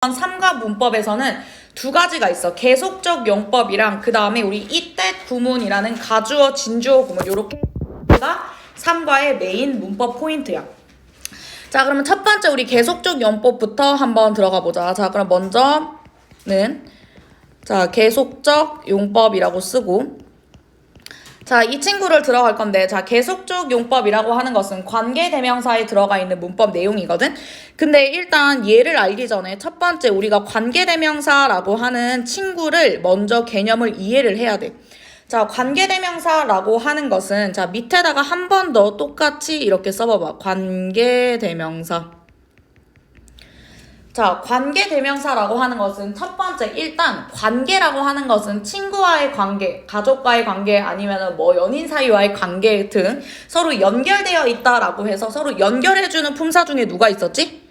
삼가 문법에서는 두 가지가 있어. 계속적 용법이랑 그 다음에 우리 이때 구문이라는 가주어, 진주어 구문 요렇게가 삼가의 메인 문법 포인트야. 자, 그러면 첫 번째 우리 계속적 용법부터 한번 들어가 보자. 자, 그럼 먼저는 계속적 용법이라고 쓰고, 자, 이 친구를 들어갈 건데, 자, 계속적 용법이라고 하는 것은 관계대명사에 들어가 있는 문법 내용이거든. 근데 일단 얘를 알기 전에 첫 번째 우리가 관계대명사라고 하는 친구를 먼저 개념을 이해를 해야 돼. 자, 관계대명사라고 하는 것은, 자, 밑에다가 한 번 더 똑같이 이렇게 써봐봐. 관계대명사. 자, 관계대명사라고 하는 것은 첫 번째, 일단 관계라고 하는 것은 친구와의 관계, 가족과의 관계, 아니면 뭐 연인 사이와의 관계 등 서로 연결되어 있다라고 해서 서로 연결해주는 품사 중에 누가 있었지?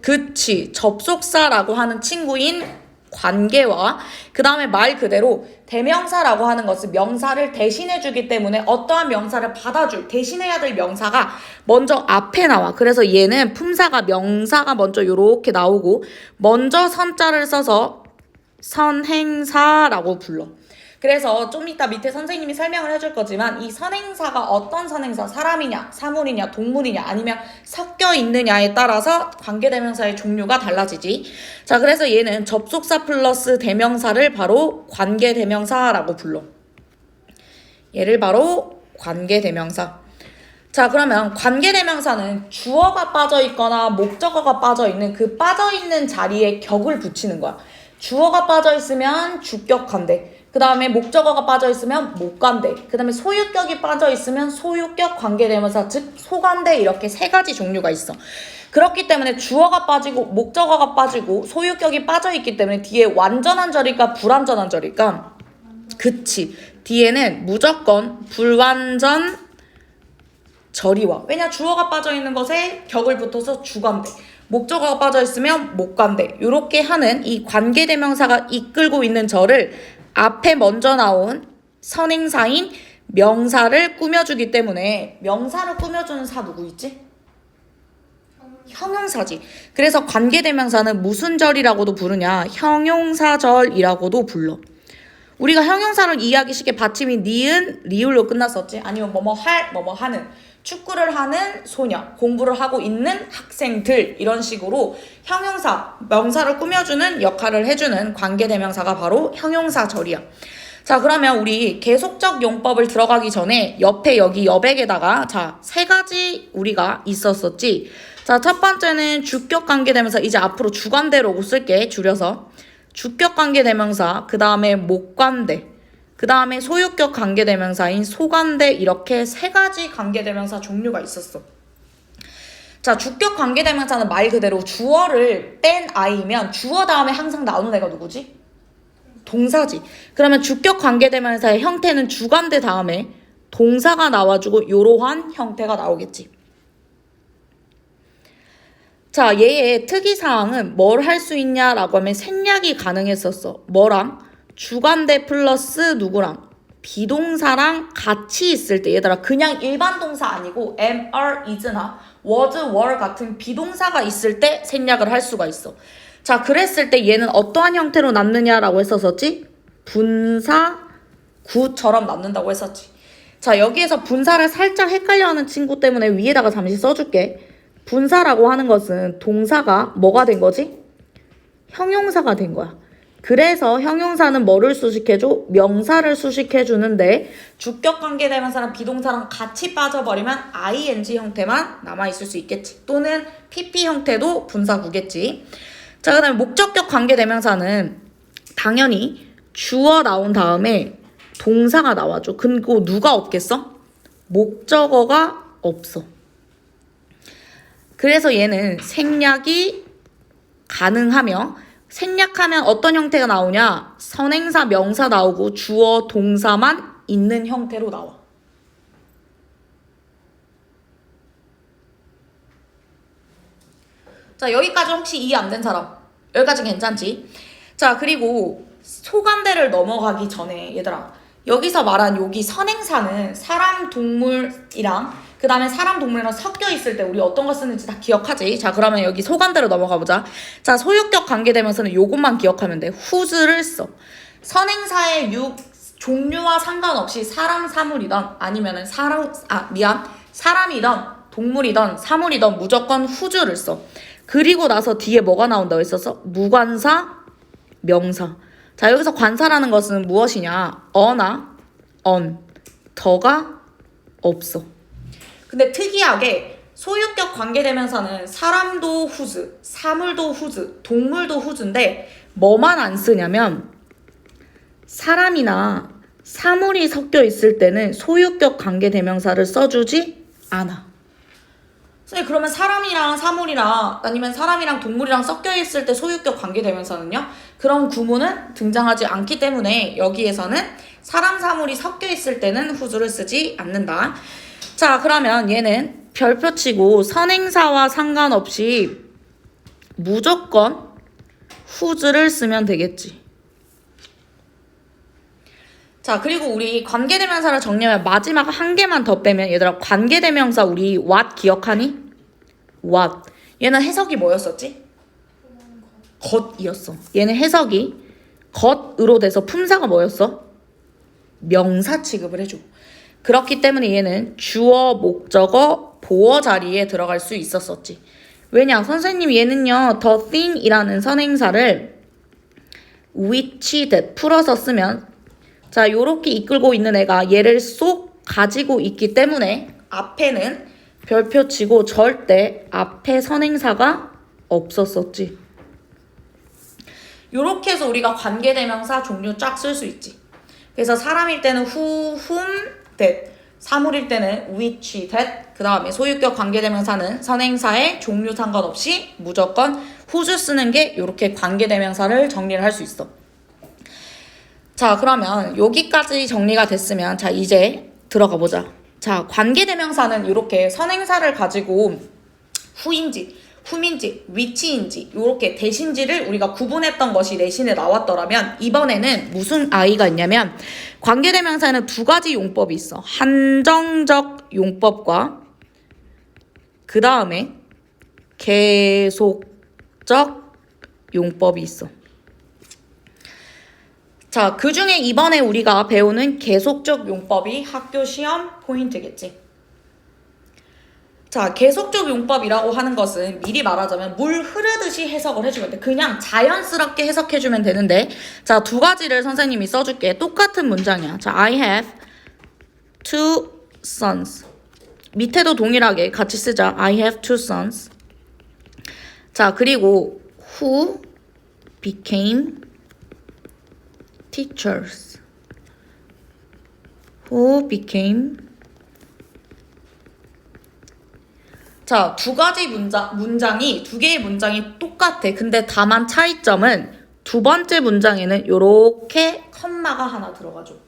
그치, 접속사라고 하는 친구인 관계와 그 다음에 말 그대로 대명사라고 하는 것은 명사를 대신해주기 때문에 어떠한 명사를 받아줄, 대신해야 될 명사가 먼저 앞에 나와. 그래서 얘는 품사가 명사가 먼저 요렇게 나오고 먼저 선자를 써서 선행사라고 불러. 그래서 좀 이따 밑에 선생님이 설명을 해줄 거지만 이 선행사가 어떤 선행사, 사람이냐, 사물이냐, 동물이냐, 아니면 섞여 있느냐에 따라서 관계대명사의 종류가 달라지지. 자, 그래서 얘는 접속사 플러스 대명사를 바로 관계대명사라고 불러. 얘를 바로 관계대명사. 자, 그러면 관계대명사는 주어가 빠져있거나 목적어가 빠져있는 그 빠져있는 자리에 격을 붙이는 거야. 주어가 빠져있으면 주격한대. 그 다음에 목적어가 빠져있으면 목관대. 그 다음에 소유격이 빠져있으면 소유격 관계대명사, 즉 소관대, 이렇게 세 가지 종류가 있어. 그렇기 때문에 주어가 빠지고 목적어가 빠지고 소유격이 빠져있기 때문에 뒤에 완전한 절일까 불완전한 절일까? 그치, 뒤에는 무조건 불완전 절이 와. 왜냐, 주어가 빠져있는 것에 격을 붙어서 주관대, 목적어가 빠져있으면 목관대, 요렇게 하는 이 관계대명사가 이끌고 있는 절을 앞에 먼저 나온 선행사인 명사를 꾸며주기 때문에, 명사를 꾸며주는 사 누구 있지? 형용사지. 그래서 관계대명사는 무슨 절이라고도 부르냐? 형용사절이라고도 불러. 우리가 형용사를 이해하기 쉽게 받침이 니은, 리을로 끝났었지. 아니면 뭐뭐 할, 뭐뭐 하는, 축구를 하는 소녀, 공부를 하고 있는 학생들, 이런 식으로 형용사, 명사를 꾸며주는 역할을 해주는 관계대명사가 바로 형용사절이야. 자, 그러면 우리 계속적 용법을 들어가기 전에 옆에 여기 여백에다가 자, 세 가지 우리가 있었었지. 자, 첫 번째는 주격 관계대명사, 이제 앞으로 주관대라고 쓸게, 줄여서. 주격 관계대명사, 그 다음에 목관대, 그 다음에 소유격 관계대명사인 소관대, 이렇게 세 가지 관계대명사 종류가 있었어. 자, 주격 관계대명사는 말 그대로 주어를 뺀 아이면 주어 다음에 항상 나오는 애가 누구지? 동사지. 그러면 주격 관계대명사의 형태는 주관대 다음에 동사가 나와주고 요러한 형태가 나오겠지. 자, 얘의 특이사항은 뭘 할 수 있냐라고 하면 생략이 가능했었어. 뭐랑? 주관대 플러스 누구랑? 비동사랑 같이 있을 때, 얘들아, 그냥 일반 동사 아니고 am, are, is나 was, were 같은 비동사가 있을 때 생략을 할 수가 있어. 자, 그랬을 때 얘는 어떠한 형태로 남느냐라고 했었지? 분사, 구처럼 남는다고 했었지. 자, 여기에서 분사를 살짝 헷갈려하는 친구 때문에 위에다가 잠시 써줄게. 분사라고 하는 것은 동사가 뭐가 된 거지? 형용사가 된 거야. 그래서 형용사는 뭐를 수식해줘? 명사를 수식해주는데 주격 관계대명사랑 비동사랑 같이 빠져버리면 ing 형태만 남아있을 수 있겠지. 또는 pp 형태도 분사구겠지. 자, 그 다음에 목적격 관계대명사는 당연히 주어 나온 다음에 동사가 나와줘. 그리고 누가 없겠어? 목적어가 없어. 그래서 얘는 생략이 가능하며, 생략하면 어떤 형태가 나오냐? 선행사, 명사 나오고 주어, 동사만 있는 형태로 나와. 자, 여기까지 혹시 이해 안 된 사람? 여기까지 괜찮지? 자, 그리고 소관대를 넘어가기 전에 얘들아, 여기서 말한 여기 선행사는 사람, 동물이랑 그 다음에 사람, 동물이랑 섞여 있을 때 우리 어떤 거 쓰는지 다 기억하지? 자, 그러면 여기 소관대로 넘어가 보자. 자, 소유격 관계대명사는 요것만 기억하면 돼. whose를 써. 선행사의 종류와 상관없이 사람, 사물이던 아니면은 사람이던 동물이던 사물이던 무조건 whose를 써. 그리고 나서 뒤에 뭐가 나온다고 했었어? 무관사, 명사. 자, 여기서 관사라는 것은 무엇이냐? 어나 더가 없어. 근데 특이하게 소유격 관계대명사는 사람도 whose, 사물도 whose, 동물도 whose인데 뭐만 안 쓰냐면 사람이나 사물이 섞여 있을 때는 소유격 관계대명사를 써주지 않아. 선생님, 그러면 사람이랑 사물이랑 아니면 사람이랑 동물이랑 섞여 있을 때 소유격 관계대명사는요? 그런 구문은 등장하지 않기 때문에 여기에서는 사람, 사물이 섞여 있을 때는 whose를 쓰지 않는다. 자, 그러면 얘는 별표 치고 선행사와 상관없이 무조건 whose를 쓰면 되겠지. 자, 그리고 우리 관계대명사를 정리하면 마지막 한 개만 더 빼면 얘들아 관계대명사 우리 what 기억하니? what. 얘는 해석이 뭐였었지? 겉이었어. 얘는 해석이 겉으로 돼서 품사가 뭐였어? 명사 취급을 해줘. 그렇기 때문에 얘는 주어, 목적어, 보어 자리에 들어갈 수 있었었지. 왜냐? 선생님 얘는요 the thing이라는 선행사를 which that 풀어서 쓰면 자 요렇게 이끌고 있는 애가 얘를 쏙 가지고 있기 때문에 앞에는 별표 치고 절대 앞에 선행사가 없었었지. 요렇게 해서 우리가 관계대명사 종류 쫙 쓸 수 있지. 그래서 사람일 때는 who, whom, that, 사물일 때는 which, that, 그 다음에 소유격 관계대명사는 선행사의 종류 상관없이 무조건 whose 쓰는 게 이렇게 관계대명사를 정리를 할 수 있어. 자, 그러면 여기까지 정리가 됐으면 자 이제 들어가 보자. 자, 관계대명사는 이렇게 선행사를 가지고 who인지 whom인지 which인지 이렇게 대신지를 우리가 구분했던 것이 내신에 나왔더라면 이번에는 무슨 아이가 있냐면 관계대명사에는 두 가지 용법이 있어. 한정적 용법과 그 다음에 계속적 용법이 있어. 자, 그 중에 이번에 우리가 배우는 계속적 용법이 학교 시험 포인트겠지. 자, 계속적 용법이라고 하는 것은 미리 말하자면 물 흐르듯이 해석을 해주면 돼. 그냥 자연스럽게 해석해주면 되는데 자, 두 가지를 선생님이 써줄게. 똑같은 문장이야. 자, I have two sons. 밑에도 동일하게 같이 쓰자. I have two sons. 자, 그리고 who became teachers. Who became 자, 두 가지 문장이 두 개의 문장이 똑같아. 근데 다만 차이점은 두 번째 문장에는 요렇게 컴마가 하나 들어가죠.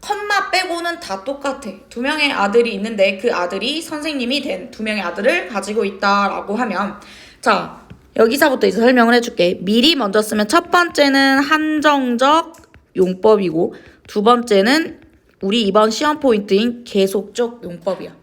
컴마 빼고는 다 똑같아. 두 명의 아들이 있는데 그 아들이 선생님이 된 두 명의 아들을 가지고 있다라고 하면 자, 여기서부터 이제 설명을 해줄게. 미리 먼저 쓰면 첫 번째는 한정적 용법이고 두 번째는 우리 이번 시험 포인트인 계속적 용법이야.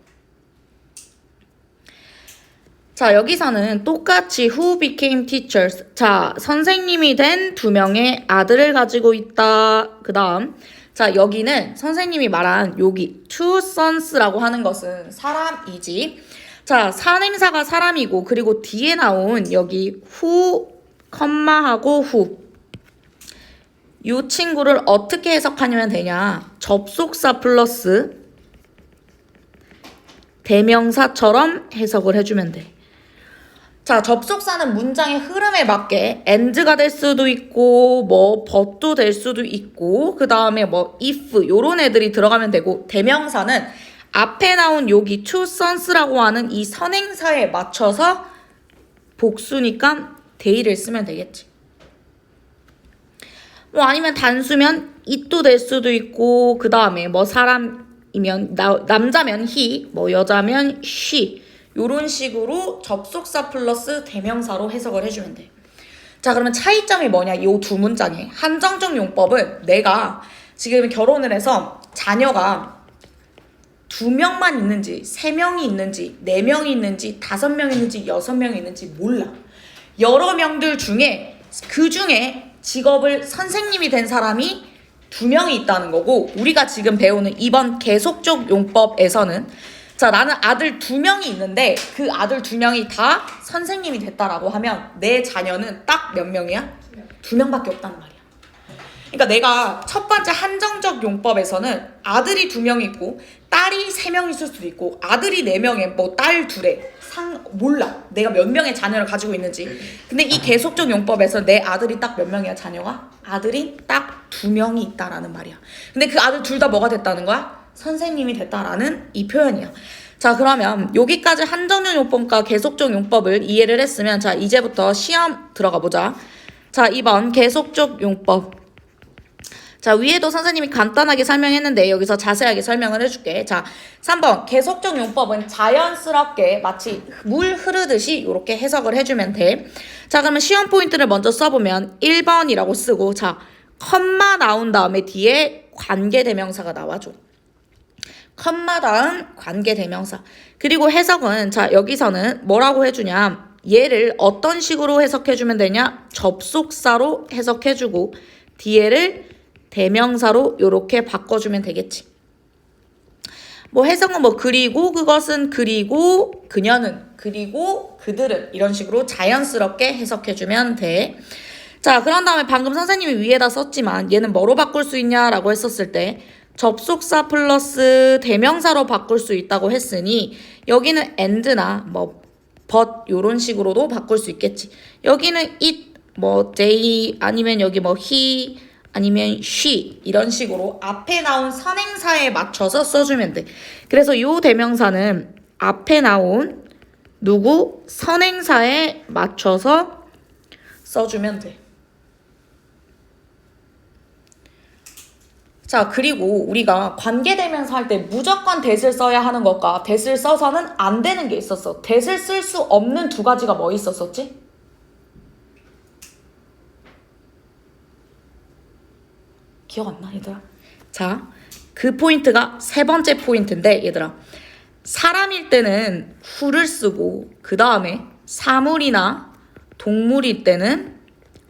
자, 여기서는 똑같이 who became teachers. 자, 선생님이 된 두 명의 아들을 가지고 있다. 그 다음 자, 여기는 선생님이 말한 여기 two sons라고 하는 것은 사람이지. 자, 선행사가 사람이고 그리고 뒤에 나온 여기 who, 컴마하고 who 이 친구를 어떻게 해석하면 되냐. 접속사 플러스 대명사처럼 해석을 해주면 돼. 자, 접속사는 문장의 흐름에 맞게 and가 될 수도 있고 뭐 but도 될 수도 있고 그 다음에 뭐 if 요런 애들이 들어가면 되고 대명사는 앞에 나온 여기 two sons라고 하는 이 선행사에 맞춰서 복수니까 they를 쓰면 되겠지. 뭐 아니면 단수면 it도 될 수도 있고 그 다음에 뭐 사람이면 남자면 he 뭐 여자면 she 요런 식으로 접속사 플러스 대명사로 해석을 해주면 돼. 자, 그러면 차이점이 뭐냐? 이 두 문장에 한정적 용법은 내가 지금 결혼을 해서 자녀가 2명만 있는지 3명이 있는지 4명이 있는지 5명이 있는지 6명이 있는지 몰라. 여러 명들 중에 그 중에 직업을 선생님이 된 사람이 2명이 있다는 거고, 우리가 지금 배우는 이번 계속적 용법에서는 자, 나는 아들 2명이 있는데 그 아들 2명이 다 선생님이 됐다라고 하면 내 자녀는 딱 몇 명이야? 2명밖에 없다는 말이야. 그러니까 내가 첫 번째 한정적 용법에서는 아들이 2명 있고 딸이 3명 있을 수도 있고 아들이 4명에 뭐 딸 2에 몰라. 내가 몇 명의 자녀를 가지고 있는지. 근데 이 계속적 용법에서 내 아들이 딱 몇 명이야, 자녀가? 아들이 딱 2명이 있다라는 말이야. 근데 그 아들 둘 다 뭐가 됐다는 거야? 선생님이 됐다라는 이 표현이야. 자, 그러면 여기까지 한정적 용법과 계속적 용법을 이해를 했으면 자, 이제부터 시험 들어가 보자. 자, 2번 계속적 용법. 자, 위에도 선생님이 간단하게 설명했는데 여기서 자세하게 설명을 해줄게. 자, 3번 계속적 용법은 자연스럽게 마치 물 흐르듯이 이렇게 해석을 해주면 돼. 자, 그러면 시험 포인트를 먼저 써보면 1번이라고 쓰고, 자, 컴마 나온 다음에 뒤에 관계대명사가 나와줘. 컴마 다음 관계대명사. 그리고 해석은 자, 여기서는 뭐라고 해주냐, 얘를 어떤 식으로 해석해주면 되냐, 접속사로 해석해주고 뒤에를 대명사로 요렇게 바꿔주면 되겠지. 뭐 해석은 뭐 그리고 그것은 그리고 그녀는 그리고 그들은 이런 식으로 자연스럽게 해석해주면 돼. 자, 그런 다음에 방금 선생님이 위에다 썼지만 얘는 뭐로 바꿀 수 있냐라고 했었을 때 접속사 플러스 대명사로 바꿀 수 있다고 했으니 여기는 and나 뭐 but 요런 식으로도 바꿀 수 있겠지. 여기는 it, 뭐 they 아니면 여기 뭐 he 아니면 she 이런 식으로 앞에 나온 선행사에 맞춰서 써주면 돼. 그래서 요 대명사는 앞에 나온 누구 선행사에 맞춰서 써주면 돼. 자, 그리고 우리가 관계대명사 할 때 무조건 that을 써야 하는 것과 that을 써서는 안 되는 게 있었어. that을 쓸 수 없는 2가지가 뭐 있었었지? 기억 안 나, 얘들아? 자, 그 포인트가 3번째 포인트인데, 얘들아, 사람일 때는 who를 쓰고 그 다음에 사물이나 동물일 때는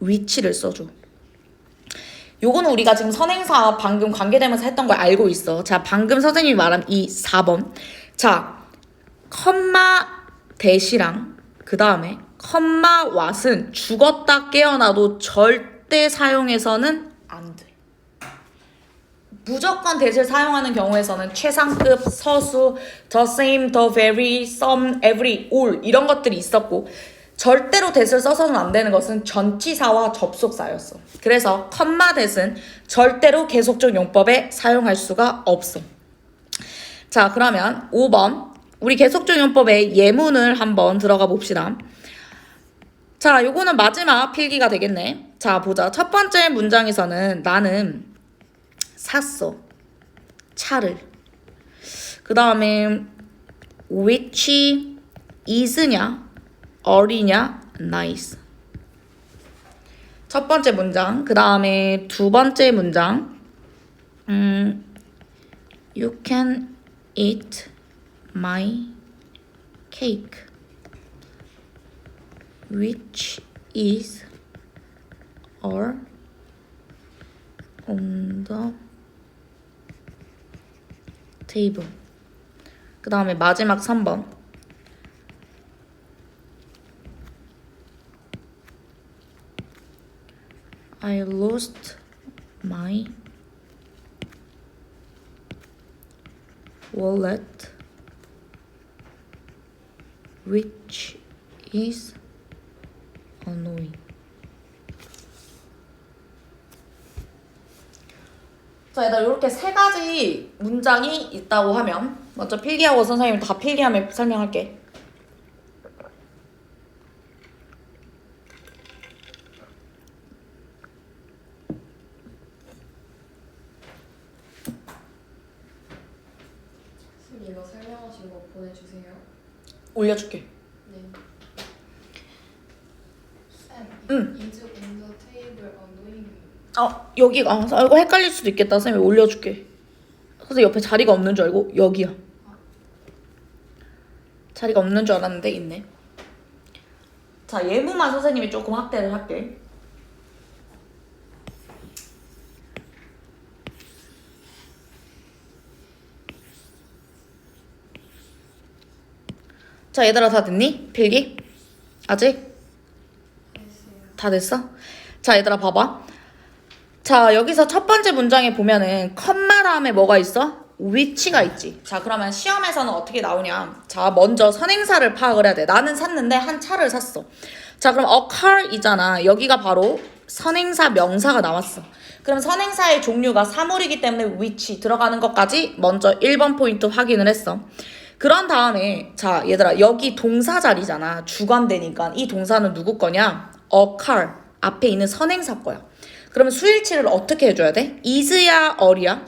which를 써줘. 요거는 우리가 지금 선행사 방금 관계대명사 했던 걸 알고 있어. 자, 방금 선생님이 말한 이 4번. 자, 컴마 that이랑 그 다음에 컴마 what은 죽었다 깨어나도 절대 사용해서는 안 돼. 무조건 that을 사용하는 경우에서는 최상급, 서수, the same, the very, some, every, all 이런 것들이 있었고, 절대로 that을 써서는 안 되는 것은 전치사와 접속사였어. 그래서 컴마 that은 절대로 계속적 용법에 사용할 수가 없어. 자, 그러면 5번 우리 계속적 용법의 예문을 한번 들어가 봅시다. 자, 요거는 마지막 필기가 되겠네. 자, 보자. 첫 번째 문장에서는 나는 샀어, 차를. 그 다음에 which is냐, 어리냐, nice. 첫 번째 문장. 그 다음에 두 번째 문장. You can eat my cake. Which is all on the table. 그 다음에 마지막 3번. I lost my wallet, which is annoying. 자, 얘들아, 이렇게 3가지 문장이 있다고 하면 먼저 필기하고 선생님이 다 필기하면 설명할게. 선생님 이거 설명하신 거 보내주세요. 올려줄게. 네. 응. Is on the table annoying. 여기가 이거 헷갈릴 수도 있겠다. 선생님이 올려줄게. 선생님 옆에 자리가 없는 줄 알고 여기야. 자리가 없는 줄 알았는데 있네. 자, 예무만 선생님이 조금 확대를 할게. 자, 얘들아 다 됐니? 필기? 아직? 다 됐어? 자, 얘들아 봐봐. 자, 여기서 첫 번째 문장에 보면은 컴마 다음에 뭐가 있어? 위치가 있지. 자, 그러면 시험에서는 어떻게 나오냐? 자, 먼저 선행사를 파악을 해야 돼. 나는 샀는데 한 차를 샀어. 자, 그럼 a car이잖아. 여기가 바로 선행사 명사가 나왔어. 그럼 선행사의 종류가 사물이기 때문에 위치 들어가는 것까지 먼저 1번 포인트 확인을 했어. 그런 다음에 자, 얘들아 여기 동사 자리잖아. 주관되니까 이 동사는 누구 거냐? a car 앞에 있는 선행사 거야. 그러면 수일치를 어떻게 해줘야 돼? is야 어리야?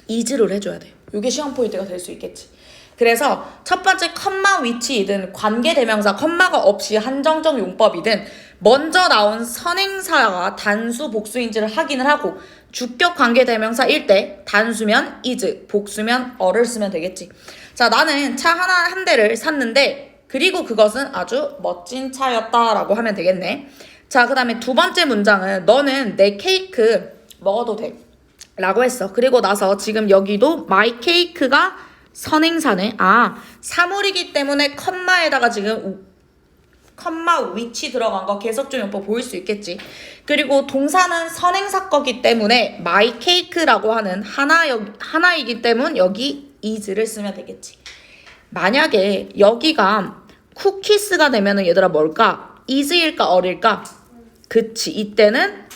is를 해줘야 돼. 이게 시험 포인트가 될 수 있겠지. 그래서 첫 번째 컴마 위치이든 관계대명사 컴마가 없이 한정적 용법이든 먼저 나온 선행사가 단수 복수인지를 확인을 하고 주격 관계대명사일 때 단수면 is, 복수면 어를 쓰면 되겠지. 자, 나는 차 한 대를 샀는데 그리고 그것은 아주 멋진 차였다라고 하면 되겠네. 자, 그 다음에 두 번째 문장은 너는 내 케이크 먹어도 돼 라고 했어. 그리고 나서 지금 여기도 my cake가 선행사네. 아, 사물이기 때문에 컴마에다가 지금 컴마 위치 들어간 거 계속적 용법 보일 수 있겠지. 그리고 동사는 선행사 거기 때문에 my cake라고 하는 하나이기 때문에 여기 is를 쓰면 되겠지. 만약에 여기가 쿠키스가 되면은 얘들아 뭘까? is일까 어릴까? 그치, 이때는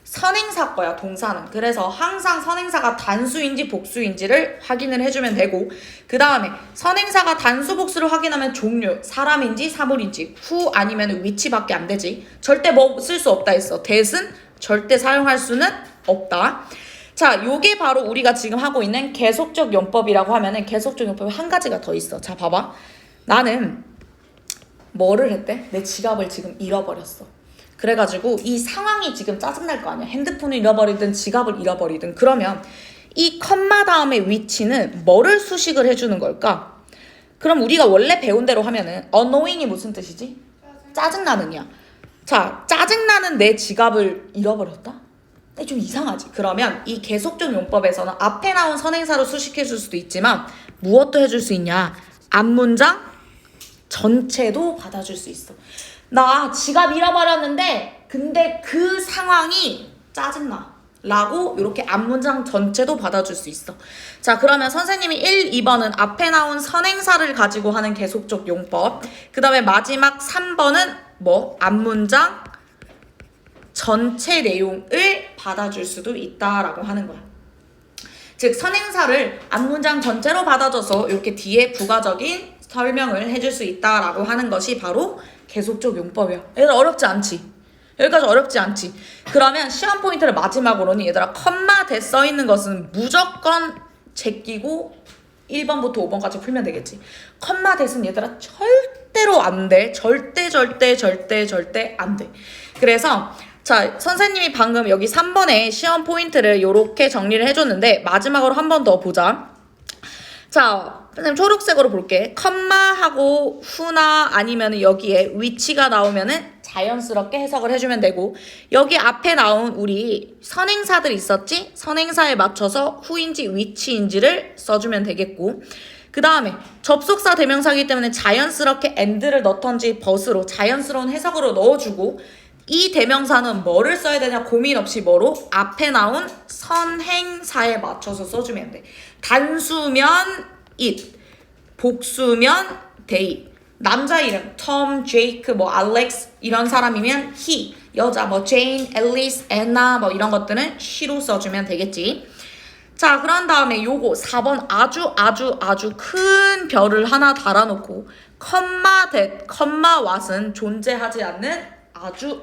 선행사 거야, 동사는. 그래서 항상 선행사가 단수인지 복수인지를 확인을 해주면 되고, 그 다음에 선행사가 단수 복수를 확인하면 종류, 사람인지 사물인지, 후 아니면 위치밖에 안 되지. 절대 뭐 쓸 수 없다 했어. that은 절대 사용할 수는 없다. 자, 요게 바로 우리가 지금 하고 있는 계속적 용법이라고 하면은 계속적 용법이 한 가지가 더 있어. 자, 봐봐. 나는 뭐를 했대? 내 지갑을 지금 잃어버렸어. 그래가지고 이 상황이 지금 짜증날 거 아니야. 핸드폰을 잃어버리든 지갑을 잃어버리든. 그러면 이 컴마 다음의 위치는 뭐를 수식을 해주는 걸까? 그럼 우리가 원래 배운 대로 하면은 annoying이 무슨 뜻이지? 짜증나는이야. 자, 짜증나는 내 지갑을 잃어버렸다? 근데 좀 이상하지. 그러면 이 계속적 용법에서는 앞에 나온 선행사로 수식해줄 수도 있지만 무엇도 해줄 수 있냐? 앞문장 전체도 받아줄 수 있어. 나 지갑 잃어버렸는데 근데 그 상황이 짜증나 라고 이렇게 앞문장 전체도 받아줄 수 있어. 자, 그러면 선생님이 1, 2번은 앞에 나온 선행사를 가지고 하는 계속적 용법, 그 다음에 마지막 3번은 뭐? 앞문장 전체 내용을 받아줄 수도 있다라고 하는 거야. 즉 선행사를 앞문장 전체로 받아줘서 이렇게 뒤에 부가적인 설명을 해줄 수 있다라고 하는 것이 바로 계속적 용법이야. 얘들아 어렵지 않지? 여기까지 어렵지 않지? 그러면 시험 포인트를 마지막으로는 얘들아 컴마 대 써있는 것은 무조건 제끼고 1번부터 5번까지 풀면 되겠지. 컴마 대는 얘들아 절대로 안 돼. 절대 안 돼. 그래서 자, 선생님이 방금 여기 3번에 시험 포인트를 이렇게 정리를 해줬는데 마지막으로 한 번 더 보자. 자, 선생님 초록색으로 볼게. 컴마하고 후나 아니면 여기에 위치가 나오면은 자연스럽게 해석을 해주면 되고, 여기 앞에 나온 우리 선행사들 있었지? 선행사에 맞춰서 후인지 위치인지를 써주면 되겠고, 그 다음에 접속사 대명사이기 때문에 자연스럽게 and를 넣던지 but으로 자연스러운 해석으로 넣어주고, 이 대명사는 뭐를 써야 되냐 고민 없이 뭐로? 앞에 나온 선행사에 맞춰서 써주면 돼. 단수면 it, 복수면 they. 남자 이름 톰, 제이크, 뭐 알렉스 이런 사람이면 he. 여자 뭐 제인, 앨리스, 애나 뭐 이런 것들은 she로 써주면 되겠지. 자, 그런 다음에 요거 4번 아주 큰 별을 하나 달아놓고 컴마 that, 컴마 what은 존재하지 않는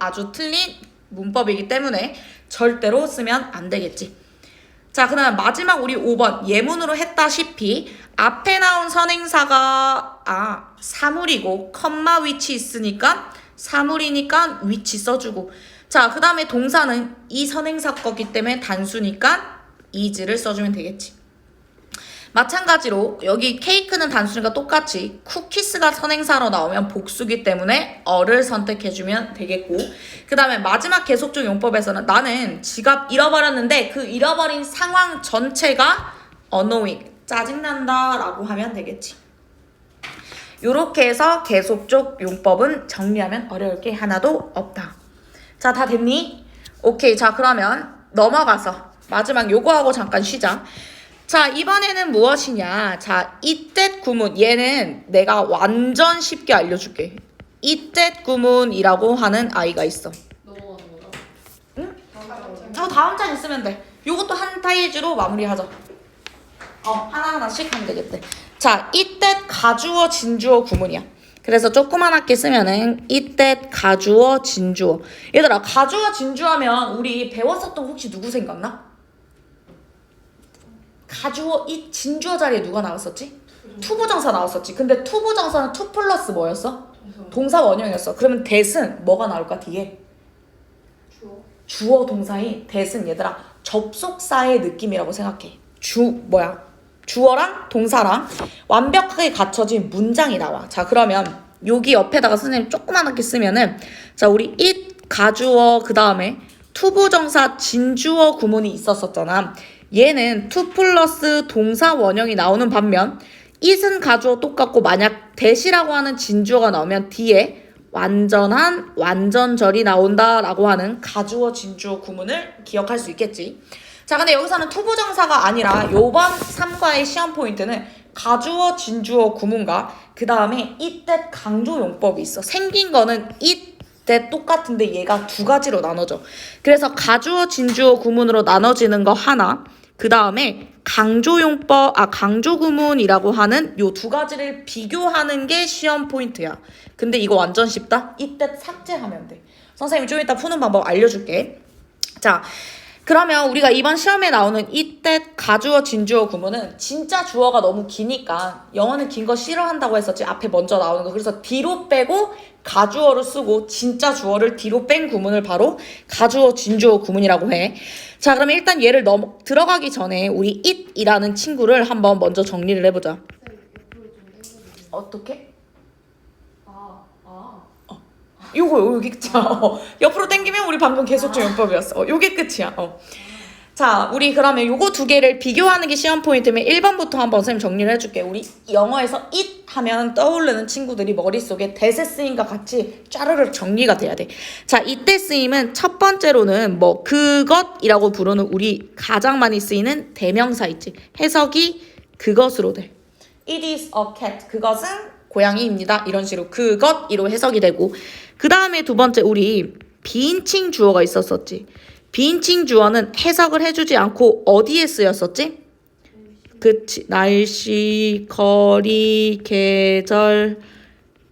아주 틀린 문법이기 때문에 절대로 쓰면 안 되겠지. 자, 그 다음 마지막 우리 5번 예문으로 했다시피 앞에 나온 선행사가 사물이고 컴마 위치 있으니까 사물이니까 위치 써주고, 자, 그 다음에 동사는 이 선행사 거기 때문에 단수니까 is를 써주면 되겠지. 마찬가지로 여기 케이크는 단순히가 똑같이 쿠키스가 선행사로 나오면 복수기 때문에 어를 선택해주면 되겠고, 그 다음에 마지막 계속적 용법에서는 나는 지갑 잃어버렸는데 그 잃어버린 상황 전체가 annoying, 짜증난다 라고 하면 되겠지. 요렇게 해서 계속적 용법은 정리하면 어려울 게 하나도 없다. 자, 다 됐니? 오케이. 자, 그러면 넘어가서 마지막 요거하고 잠깐 쉬자. 자, 이번에는 무엇이냐. 자, 이때 구문. 얘는 내가 완전 쉽게 알려줄게. 이때 구문이라고 하는 아이가 있어. 넘어가는 거죠? 응? 다음 다음 장 있으면 돼. 요것도 한 페이지로 마무리하자. 하나하나씩 하면 되겠대. 자, 이때 가주어 진주어 구문이야. 그래서 조그만하게 쓰면은 이때 가주어 진주어. 얘들아, 가주어 진주어면 우리 배웠었던 거 혹시 누구 생각나? 가주어 이 진주어 자리에 누가 나왔었지? 투부정사 나왔었지. 근데 투부정사는 투 플러스 뭐였어? 동사 원형이었어. 그러면 that은 뭐가 나올까 뒤에? 주어 동사인 that은 얘들아 접속사의 느낌이라고 생각해. 주어랑 동사랑 완벽하게 갖춰진 문장이 나와. 자, 그러면 여기 옆에다가 선생님 조그만하게 쓰면은, 자, 우리 it 가주어 그 다음에 투부정사 진주어 구문이 있었었잖아. 얘는 투 플러스 동사 원형이 나오는 반면 it은 가주어 똑같고 만약 that이라고 하는 진주어가 나오면 뒤에 완전한 완전절이 나온다라고 하는 가주어 진주어 구문을 기억할 수 있겠지. 자, 근데 여기서는 투부정사가 아니라 요번 3과의 시험 포인트는 가주어 진주어 구문과 그 다음에 it that 강조 용법이 있어. 생긴 거는 it that 똑같은데 얘가 두 가지로 나눠져. 그래서 가주어 진주어 구문으로 나눠지는 거 하나, 그 다음에 강조 구문이라고 하는 요 두 가지를 비교하는 게 시험 포인트야. 근데 이거 완전 쉽다. 이때 삭제하면 돼. 선생님이 좀 이따 푸는 방법 알려줄게. 자, 그러면 우리가 이번 시험에 나오는 이때 가주어 진주어 구문은 진짜 주어가 너무 기니까, 영어는 긴 거 싫어한다고 했었지. 앞에 먼저 나오는 거. 그래서 뒤로 빼고 가주어를 쓰고 진짜 주어를 뒤로 뺀 구문을 바로 가주어 진주어 구문이라고 해. 자, 그러면 일단 얘를 들어가기 전에 우리 it이라는 친구를 한번 먼저 정리를 해보자. 어떻게? 요거 여기 끝이야. 옆으로 당기면 우리 방금 계속적 용법이었어. 요게 끝이야. 자, 우리 그러면 요거 두 개를 비교하는 게 시험 포인트면 1번부터 한번 선생님 정리를 해줄게. 우리 영어에서 it 하면 떠오르는 친구들이 머릿속에 that의 쓰임과 같이 짜르르 정리가 돼야 돼. 자, 이때 쓰임은 첫 번째로는 뭐 그것이라고 부르는 우리 가장 많이 쓰이는 대명사 있지. 해석이 그것으로 돼. It is a cat. 그것은 고양이입니다. 이런 식으로 그것이로 해석이 되고, 그 다음에 두 번째 우리 비인칭 주어가 있었었지. 비인칭 주어는 해석을 해주지 않고 어디에 쓰였었지? 그치. 날씨, 거리, 계절,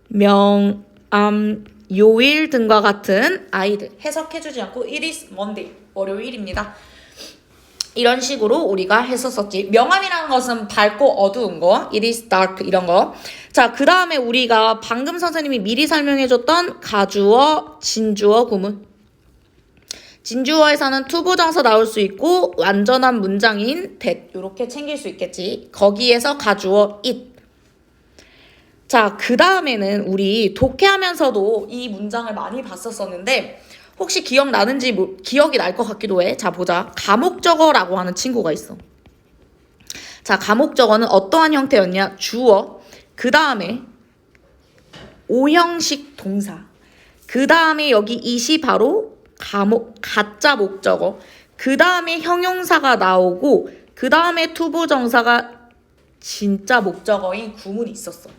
명암, 요일 등과 같은 아이들 해석해주지 않고 It is Monday, 월요일입니다. 이런 식으로 우리가 했었었지. 명암이라는 것은 밝고 어두운 거, it is dark 이런 거. 자, 그 다음에 우리가 방금 선생님이 미리 설명해줬던 가주어, 진주어 구문. 진주어에서는 투부정사 나올 수 있고 완전한 문장인 that 이렇게 챙길 수 있겠지. 거기에서 가주어 it. 자, 그 다음에는 우리 독해하면서도 이 문장을 많이 봤었었는데 혹시 기억나는지 기억이 날 것 같기도 해. 자, 보자. 가목적어라고 하는 친구가 있어. 자, 가목적어는 어떠한 형태였냐? 주어, 그 다음에 오형식 동사, 그 다음에 여기 it이 바로 가짜 목적어, 그 다음에 형용사가 나오고 그 다음에 투부정사가 진짜 목적어인 구문이 있었어.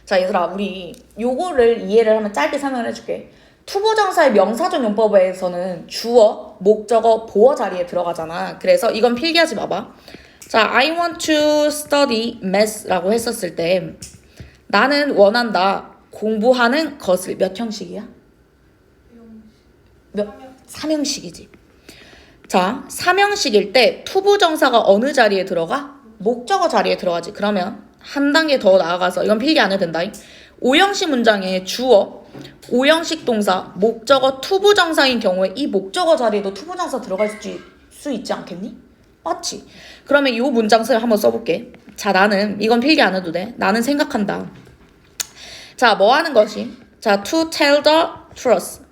자, 얘들아, 우리 요거를 이해를 하면 짧게 설명을 해줄게. 투부정사의 명사적 용법에서는 주어, 목적어, 보어 자리에 들어가잖아. 그래서 이건 필기하지 마봐. 자, I want to study math라고 했었을 때 나는 원한다. 공부하는 것을 몇 형식이야? 삼형식이지. 자, 삼형식일 때 투부정사가 어느 자리에 들어가? 목적어 자리에 들어가지. 그러면 한 단계 더 나아가서 이건 필기 안 해도 된다. 오형식 문장에 주어, 오형식 동사, 목적어, 투부정사인 경우에 이 목적어 자리에도 투부정사 들어갈 수 있지 않겠니? 맞지? 그러면 이 문장 한번 써볼게. 자, 나는 이건 필기 안 해도 돼. 나는 생각한다. 자, 뭐 하는 것이? 자, to tell the truth.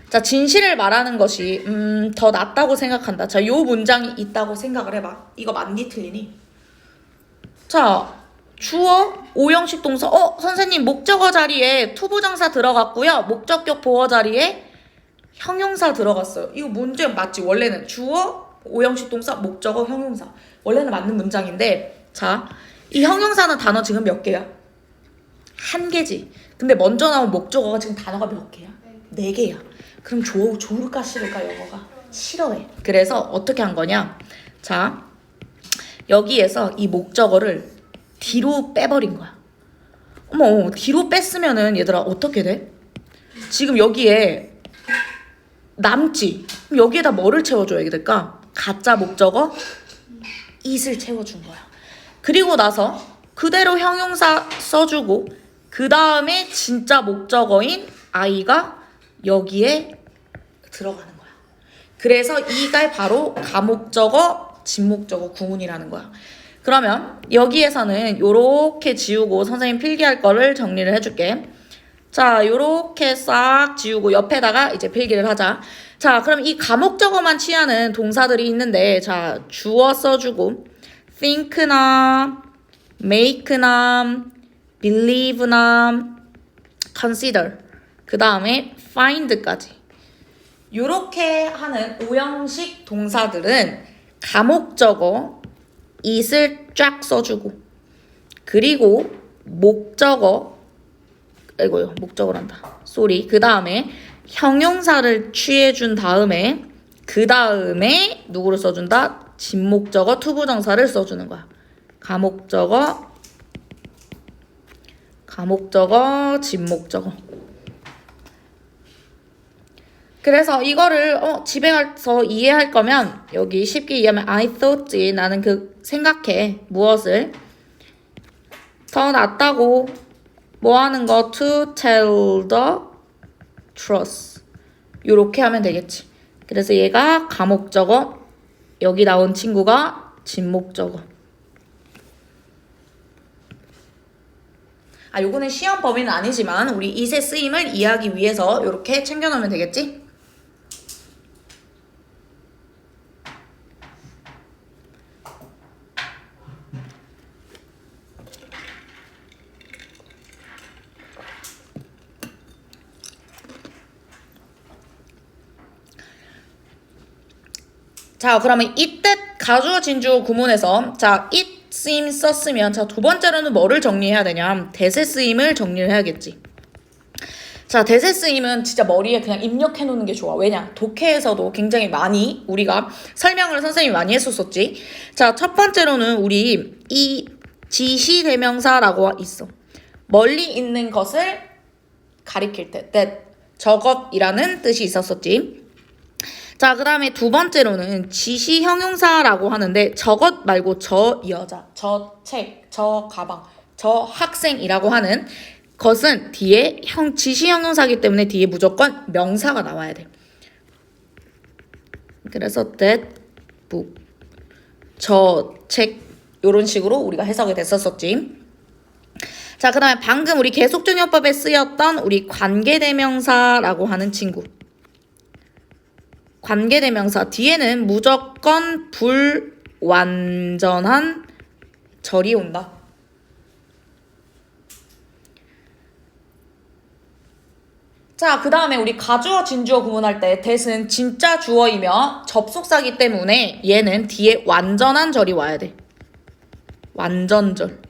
자, 진실을 말하는 것이 더 낫다고 생각한다. 자, 요 문장이 있다고 생각을 해봐. 이거 맞니 틀리니? 자, 주어, 오형식 동사. 선생님 목적어 자리에 투부정사 들어갔고요. 목적격 보어 자리에 형용사 들어갔어요. 이거 문제 맞지? 원래는 주어, 오형식 동사, 목적어, 형용사. 원래는 맞는 문장인데, 자, 이 형용사는 단어 지금 몇 개야? 한 개지. 근데 먼저 나온 목적어가 지금 단어가 몇 개야? 네 개야. 그럼 좋을까 싫을까 영어가? 싫어해. 그래서 어떻게 한 거냐? 자, 여기에서 이 목적어를 뒤로 빼버린 거야. 어머, 뒤로 뺐으면은 얘들아 어떻게 돼? 지금 여기에 남지? 그럼 여기에다 뭐를 채워줘야 될까? 가짜 목적어 it을 채워준 거야. 그리고 나서 그대로 형용사 써주고 그 다음에 진짜 목적어인 I가 여기에 들어가는 거야. 그래서 이가 바로 가목적어, 진목적어 구문이라는 거야. 그러면 여기에서는 요렇게 지우고 선생님 필기할 거를 정리를 해줄게. 자, 요렇게 싹 지우고 옆에다가 이제 필기를 하자. 자, 그럼 이 가목적어만 취하는 동사들이 있는데, 자, 주어 써주고 think나 make나 believe나 consider 그 다음에 find까지 요렇게 하는 오형식 동사들은 가목적어 it을 쫙 써주고 그리고 목적어 아이고요 목적어란다 쏘리 그 다음에 형용사를 취해준 다음에 그 다음에 누구를 써준다? 진목적어 투부정사를 써주는 거야. 가목적어 진목적어. 그래서 이거를 집에 가서 이해할 거면 여기 쉽게 이해하면 I thought 나는 그 생각해 무엇을 더 낫다고 뭐 하는 거 to tell the truth 요렇게 하면 되겠지. 그래서 얘가 가목적어 여기 나온 친구가 진목적어. 요거는 시험 범위는 아니지만 우리 이세 쓰임을 이해하기 위해서 이렇게 챙겨놓으면 되겠지? 자, 그러면 이때 가주어 진주어 구문에서 자, it 쓰임 썼으면 자, 두 번째로는 뭐를 정리해야 되냐? 대세 쓰임을 정리를 해야겠지. 자, 대세 쓰임은 진짜 머리에 그냥 입력해 놓는 게 좋아. 왜냐? 독해에서도 굉장히 많이 우리가 설명을 선생님이 많이 했었었지. 자, 첫 번째로는 우리 이 지시대명사라고 있어. 멀리 있는 것을 가리킬 때 that 저것이라는 뜻이 있었었지. 자, 그 다음에 두 번째로는 지시 형용사라고 하는데 저것 말고 저 여자, 저 책, 저 가방, 저 학생이라고 하는 것은 뒤에 지시 형용사이기 때문에 뒤에 무조건 명사가 나와야 돼. 그래서 that book, 저 책 이런 식으로 우리가 해석이 됐었었지. 자, 그 다음에 방금 우리 계속적용법에 쓰였던 우리 관계대명사라고 하는 친구. 관계대명사 뒤에는 무조건 불완전한 절이 온다. 자, 그 다음에 우리 가주어 진주어 구문할 때 that은 진짜 주어이며 접속사기 때문에 얘는 뒤에 완전한 절이 와야 돼. 완전절.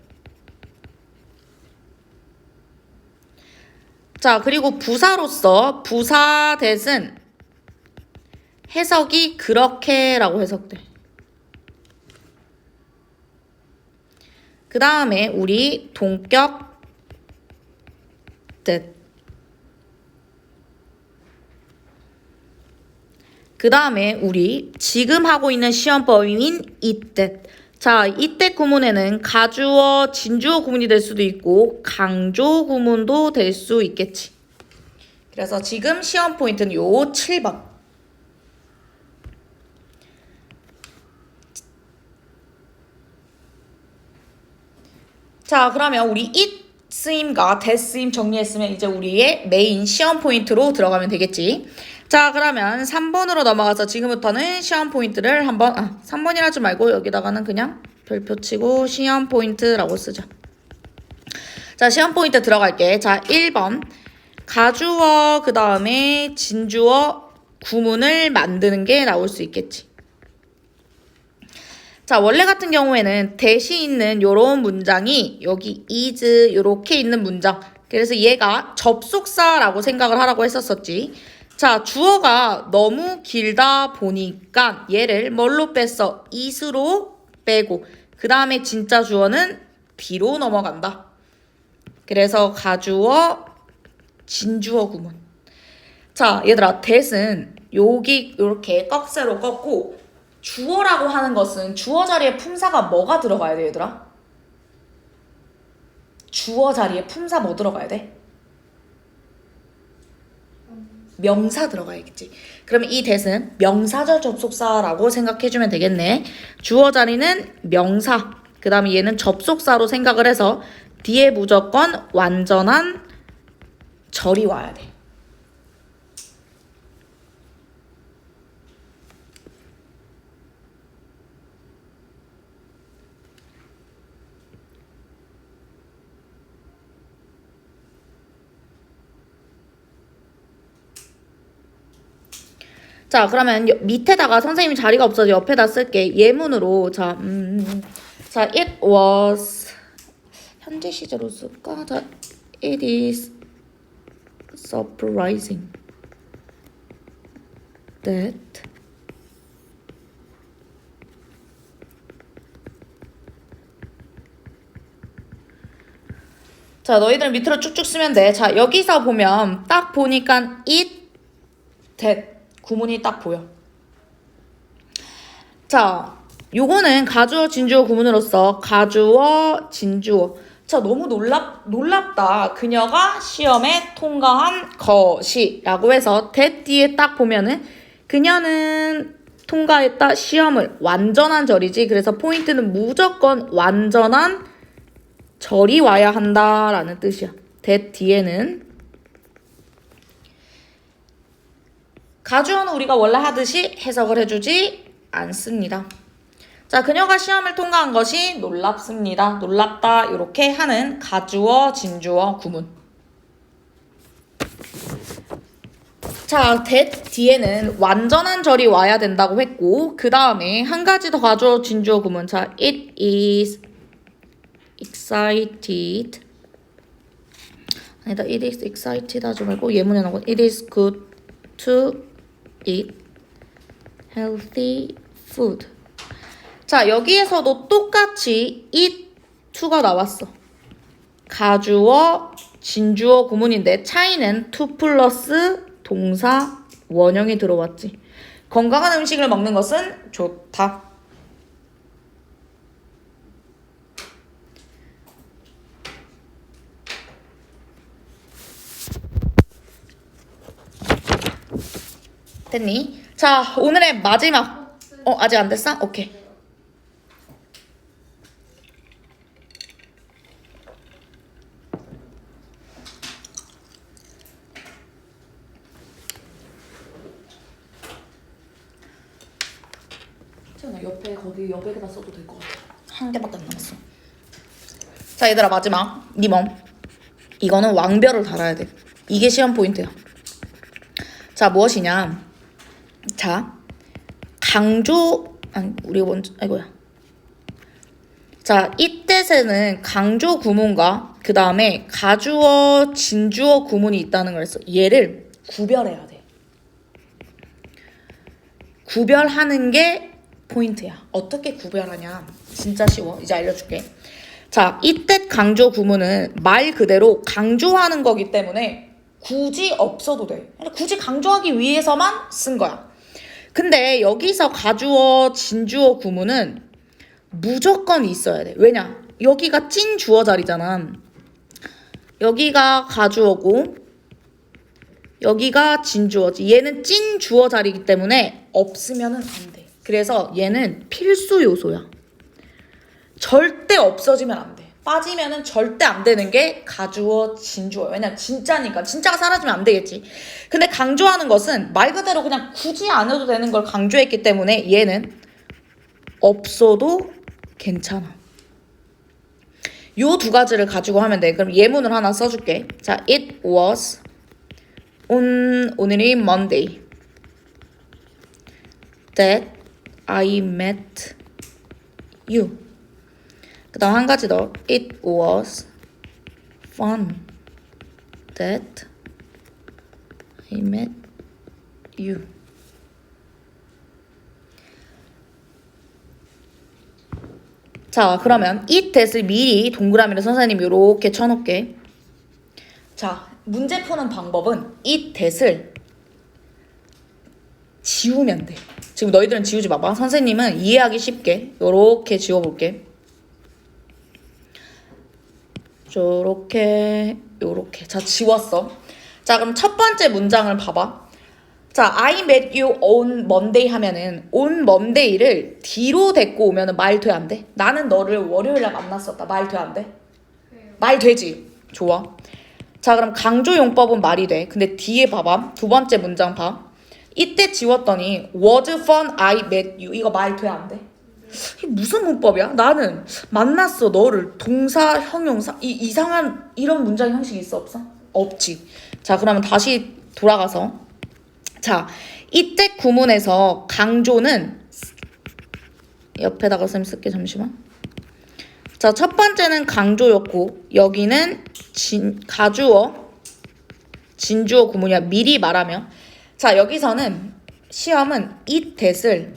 자, 그리고 부사로서 부사 that은 해석이 그렇게라고 해석돼. 그 다음에 우리 동격 that. 그 다음에 우리 지금 하고 있는 시험 범위인 이때. 자, 이때 구문에는 가주어, 진주어 구문이 될 수도 있고 강조 구문도 될 수 있겠지. 그래서 지금 시험 포인트는 요 7번. 자, 그러면 우리 it 쓰임과 that 쓰임 정리했으면 이제 우리의 메인 시험 포인트로 들어가면 되겠지. 자, 그러면 3번으로 넘어가서 지금부터는 시험 포인트를 한번 3번이라 하지 말고 여기다가는 그냥 별표 치고 시험 포인트라고 쓰자. 자, 시험 포인트 들어갈게. 자, 1번 가주어 그 다음에 진주어 구문을 만드는 게 나올 수 있겠지. 자, 원래 같은 경우에는 대시 있는 요런 문장이 여기 is 요렇게 있는 문장. 그래서 얘가 접속사라고 생각을 하라고 했었었지. 자, 주어가 너무 길다 보니까 얘를 뭘로 뺐어? is로 빼고 그 다음에 진짜 주어는 뒤로 넘어간다. 그래서 가주어, 진주어 구문. 자, 얘들아, that은 여기 이렇게 꺽쇠로 꺾고 주어라고 하는 것은 주어 자리에 품사가 뭐가 들어가야 돼, 얘들아? 주어 자리에 품사 뭐 들어가야 돼? 명사 들어가야겠지. 그러면 이 that은 명사절 접속사라고 생각해주면 되겠네. 주어 자리는 명사, 그 다음에 얘는 접속사로 생각을 해서 뒤에 무조건 완전한 절이 와야 돼. 자, 그러면 밑에다가 선생님이 자리가 없어서 옆에다 쓸게. 예문으로. 자, 자, it was 현재 시제로 쓸까? 자, it is surprising that 자, 너희들 밑으로 쭉쭉 쓰면 돼. 자, 여기서 보면 딱 보니까 it, that 구문이 딱 보여. 자, 요거는 가주어, 진주어 구문으로서 가주어, 진주어. 자, 너무 놀랍다. 그녀가 시험에 통과한 것이라고 해서 that 뒤에 딱 보면은 그녀는 통과했다 시험을 완전한 절이지. 그래서 포인트는 무조건 완전한 절이 와야 한다라는 뜻이야. that 뒤에는 가주어는 우리가 원래 하듯이 해석을 해주지 않습니다. 자, 그녀가 시험을 통과한 것이 놀랍습니다. 놀랍다 이렇게 하는 가주어, 진주어 구문. 자, that 뒤에는 완전한 절이 와야 된다고 했고 그 다음에 한 가지 더 가주어, 진주어 구문. 자, it is excited 아니다, it is excited 하지 말고 예문에 나온 it is good to eat healthy food. 자, 여기에서도 똑같이 eat to가 나왔어. 가주어, 진주어 구문인데 차이는 to 플러스 동사 원형이 들어왔지. 건강한 음식을 먹는 것은 좋다. 됐니? 자, 오늘의 마지막. 아직 안 됐어? 오케이. 채연아, 옆에 거기 여백에다 써도 될 것 같아. 한 개밖에 안 남았어. 자, 얘들아, 마지막. 니멈. 이거는 왕별을 달아야 돼. 이게 시험 포인트야. 자, 무엇이냐? 자, 우리 먼저, 아이고야. 자, 이때에는 강조 구문과 그 다음에 가주어, 진주어 구문이 있다는 걸 했어. 얘를 구별해야 돼. 구별하는 게 포인트야. 어떻게 구별하냐? 진짜 쉬워. 이제 알려줄게. 자, 이때 강조 구문은 말 그대로 강조하는 거기 때문에 굳이 없어도 돼. 굳이 강조하기 위해서만 쓴 거야. 근데 여기서 가주어, 진주어 구문은 무조건 있어야 돼. 왜냐? 여기가 찐 주어 자리잖아. 여기가 가주어고 여기가 진주어지. 얘는 찐 주어 자리이기 때문에 없으면 안 돼. 그래서 얘는 필수 요소야. 절대 없어지면 안 돼. 빠지면은 절대 안 되는 게 가주어, 진주어. 왜냐면 진짜니까. 진짜가 사라지면 안 되겠지. 근데 강조하는 것은 말 그대로 그냥 굳이 안 해도 되는 걸 강조했기 때문에 얘는 없어도 괜찮아. 요 두 가지를 가지고 하면 돼. 그럼 예문을 하나 써줄게. 자, it was 오늘이 Monday that I met you. 그 다음 한 가지 더. It was fun that I met you. 자, 그러면 it that을 미리 동그라미를 선생님이 이렇게 쳐놓을게. 자, 문제 푸는 방법은 it that을 지우면 돼. 지금 너희들은 지우지 마봐. 선생님은 이해하기 쉽게 이렇게 지워볼게. 요렇게 요렇게. 자, 지웠어. 자, 그럼 첫 번째 문장을 봐봐. 자, I met you on Monday 하면은 on Monday를 뒤로 데리고 오면은 말 돼, 안 돼? 나는 너를 월요일에 만났었다. 말 돼, 안 돼? 돼요. 말 되지. 좋아. 자, 그럼 강조 용법은 말이 돼. 근데 뒤에 봐봐. 두 번째 문장 봐. 이때 지웠더니 was fun I met you. 이거 말 돼, 안 돼? 이게 무슨 문법이야? 나는 만났어 너를 동사, 형용사 이상한 이런 문장 형식이 있어 없어? 없지. 자, 그러면 다시 돌아가서 자, 이때 구문에서 강조는 옆에다가 쌤 쓸게. 잠시만. 자, 첫 번째는 강조였고 여기는 가주어 진주어 구문이야. 미리 말하면. 자, 여기서는 시험은 이 that을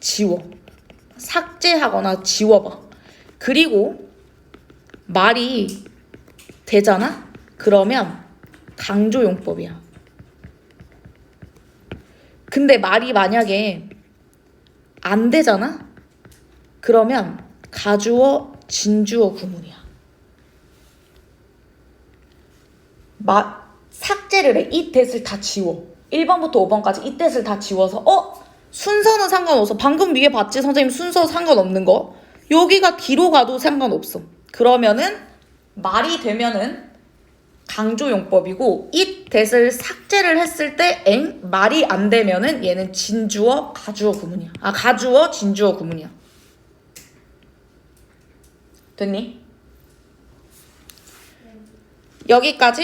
지워. 삭제하거나 지워봐. 그리고 말이 되잖아? 그러면 강조용법이야. 근데 말이 만약에 안 되잖아? 그러면 가주어, 진주어 구문이야. 삭제를 해. 이 that을 다 지워. 1번부터 5번까지 이 that을 다 지워서 순서는 상관없어. 방금 위에 봤지? 선생님 순서 상관없는 거. 여기가 뒤로 가도 상관없어. 그러면은 말이 되면은 강조용법이고 이 that을 삭제를 했을 때 말이 안 되면은 얘는 진주어, 가주어 구문이야. 가주어, 진주어 구문이야. 됐니? 여기까지